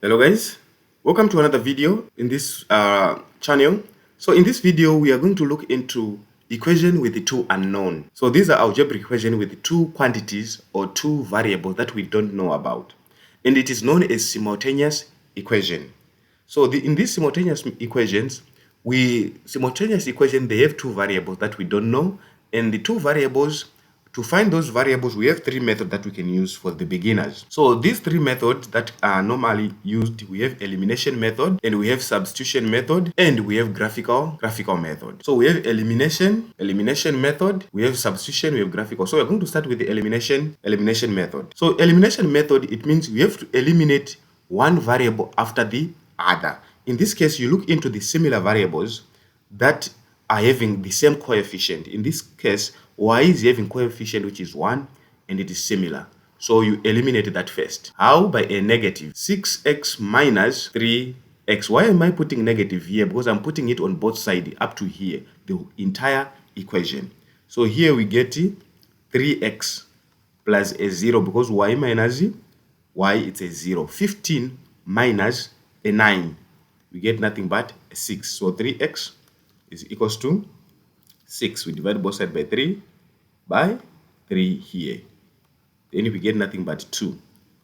Hello guys, welcome to another video in this channel. So in this video we are going to look into equation with the two unknown. So these are algebraic equation with the two quantities or two variables that we don't know about, and it is known as simultaneous equation. So in these simultaneous equations, they have two variables that we don't know, and the two variables, to find those variables, we have three methods that we can use for the beginners. So these three methods that are normally used, we have elimination method, and we have substitution method, and we have graphical method. So we have elimination method, we have substitution, we have graphical. So we're going to start with the elimination method. So elimination method, it means we have to eliminate one variable after the other. In this case, you look into the similar variables that are having the same coefficient. In this case, y is having coefficient which is 1 and it is similar. So you eliminate that first. How? By a negative. 6x minus 3x. Why am I putting negative here? Because I'm putting it on both sides up to here, the entire equation. So here we get 3x plus a 0 because y minus y, it's a 0. 15 minus a 9. We get nothing but a 6. So 3x is equals to 6. We divide both sides by 3 here. Then we get nothing but 2.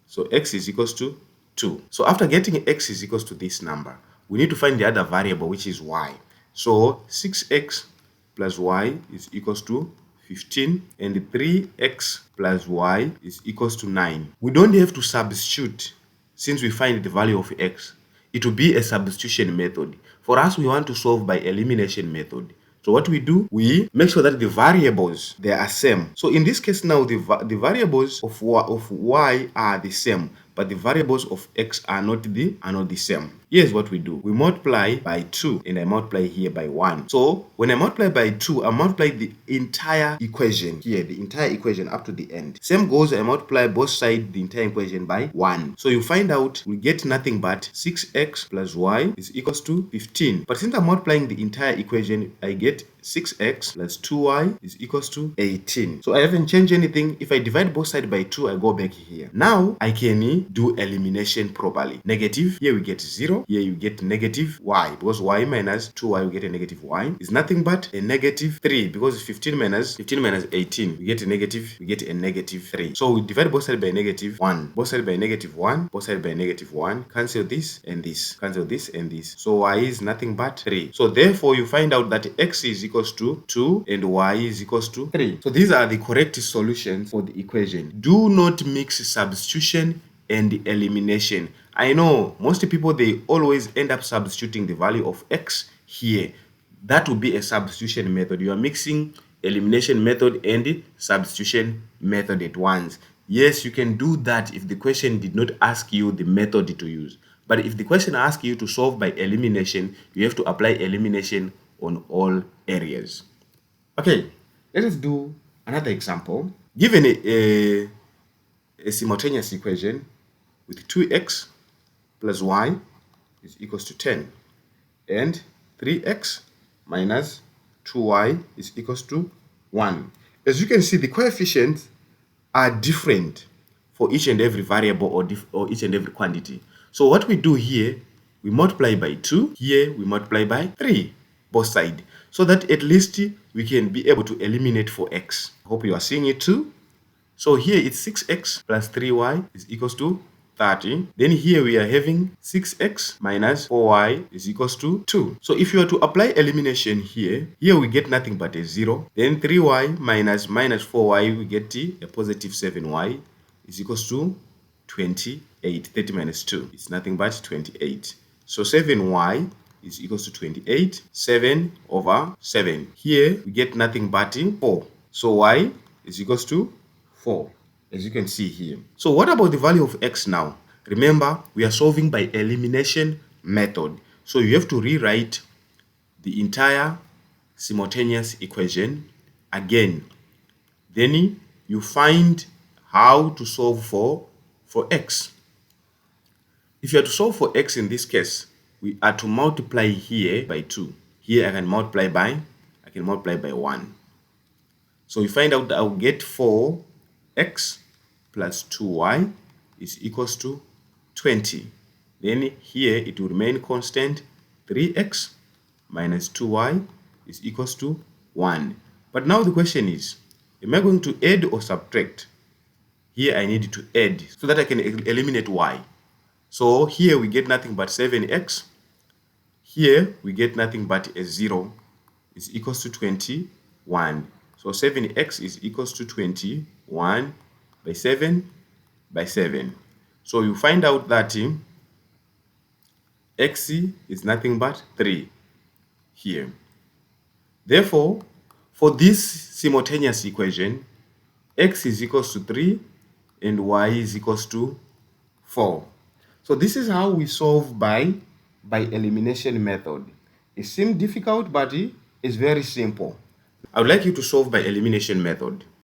So x is equals to 2. So after getting x is equals to this number, we need to find the other variable, which is y. So 6x plus y is equals to 15, and 3x plus y is equals to 9. We don't have to substitute since we find the value of x. It will be a substitution method. For us, we want to solve by elimination method. So what we do, we make sure that the variables, they are same. So in this case now, the variables of y are the same, but the variables of x are not the same. Here's what we do. We multiply by 2, and I multiply here by 1. So when I multiply by 2, I multiply the entire equation here, the entire equation up to the end. Same goes, I multiply both sides, the entire equation by 1. So you find out we get nothing but 6x plus y is equals to 15. But since I'm multiplying the entire equation, I get 6x plus 2y is equals to 18. So I haven't changed anything. If I divide both sides by 2, I go back here. Now I can do elimination properly. Negative, here we get 0, here you get negative y, because y minus 2y, we get a negative y, is nothing but a negative 3, because 15 minus 18, we get a negative 3. So we divide both sides by negative 1, both sides by negative 1, both sides by negative 1, cancel this and this, cancel this and this. So y is nothing but 3. So therefore you find out that x is equals to 2 and y is equals to 3. So these are the correct solutions for the equation. Do not mix substitution and elimination. I know most people, they always end up substituting the value of x here. That will be a substitution method. You are mixing elimination method and substitution method at once. Yes, you can do that if the question did not ask you the method to use. But if the question asks you to solve by elimination, you have to apply elimination on all areas. Okay, let us do another example. Given a simultaneous equation with 2x plus y is equals to 10 and 3x minus 2y is equals to 1. As you can see, the coefficients are different for each and every variable or each and every quantity. So what we do here, we multiply by 2. Here we multiply by 3, both sides, so that at least we can be able to eliminate for x. I hope you are seeing it too. So here it's 6x plus 3y is equals to 30. Then here we are having 6x minus 4y is equals to 2. So if you are to apply elimination here we get nothing but a 0. Then 3y minus 4y, we get a positive 7y is equals to 28. 30 minus 2 is nothing but 28. So 7y is equals to 28. 7 over 7. Here we get nothing but 4. So y is equals to 4, as you can see here. So what about the value of x now? Remember, we are solving by elimination method. So you have to rewrite the entire simultaneous equation again. Then you find how to solve for x. If you are to solve for x in this case, we are to multiply here by 2. Here I can multiply by 1. So you find out that I'll get 4x plus 2y is equals to 20. Then here it will remain constant. 3x minus 2y is equals to 1. But now the question is, am I going to add or subtract? Here I need to add so that I can eliminate y. So here we get nothing but 7x. Here we get nothing but a 0 is equals to 21. So 7x is equals to 21 by 7 by 7. So you find out that x is nothing but 3 here. Therefore, for this simultaneous equation, x is equals to 3 and y is equals to 4. So this is how we solve by elimination method. It seems difficult, but it's very simple. I would like you to solve by elimination method.